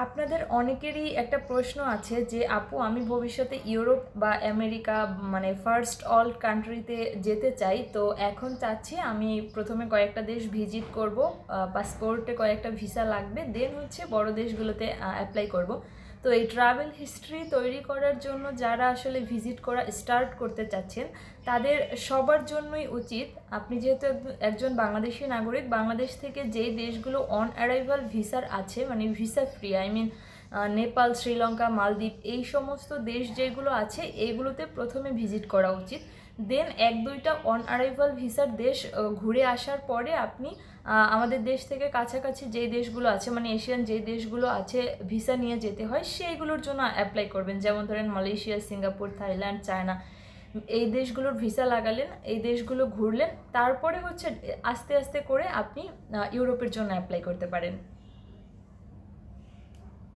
আপনাদের অনেকেরই একটা প্রশ্ন আছে যে আপু আমি ভবিষ্যতে ইউরোপ বা আমেরিকা মানে ফার্স্ট অল কান্ট্রিতে যেতে চাই, তো এখন চাচ্ছি আমি প্রথমে কয়েকটা দেশ ভিজিট করব, পাসপোর্টে কয়েকটা ভিসা লাগবে, দেন হচ্ছে বড় দেশগুলোতে অ্যাপ্লাই করব। তো এই ট্রাভেল হিস্ট্রি তৈরি করার জন্য যারা আসলে ভিজিট করা স্টার্ট করতে চাচ্ছেন তাদের সবার জন্যই উচিত, আপনি যেহেতু একজন বাংলাদেশি নাগরিক, বাংলাদেশ থেকে যেই দেশগুলো অন অ্যারাইভাল ভিসার আছে মানে visa free, I mean Nepal, Sri Lanka, মালদ্বীপ, এই সমস্ত দেশ যেগুলো আছে এইগুলোতে প্রথমে ভিজিট করা উচিত। দেন এক দুইটা অন অ্যারাইভাল ভিসার দেশ ঘুরে আসার পরে আপনি আমাদের দেশ থেকে কাছাকাছি যেই দেশগুলো আছে মানে এশিয়ান যেই দেশগুলো আছে ভিসা নিয়ে যেতে হয় সেইগুলোর জন্য অ্যাপ্লাই করবেন। যেমন ধরেন মালয়েশিয়া, সিঙ্গাপুর, থাইল্যান্ড, চায়না, এই দেশগুলোর ভিসা লাগালেন, এই দেশগুলো ঘুরলেন, তারপরে হচ্ছে আস্তে আস্তে করে আপনি ইউরোপের জন্য অ্যাপ্লাই করতে পারেন।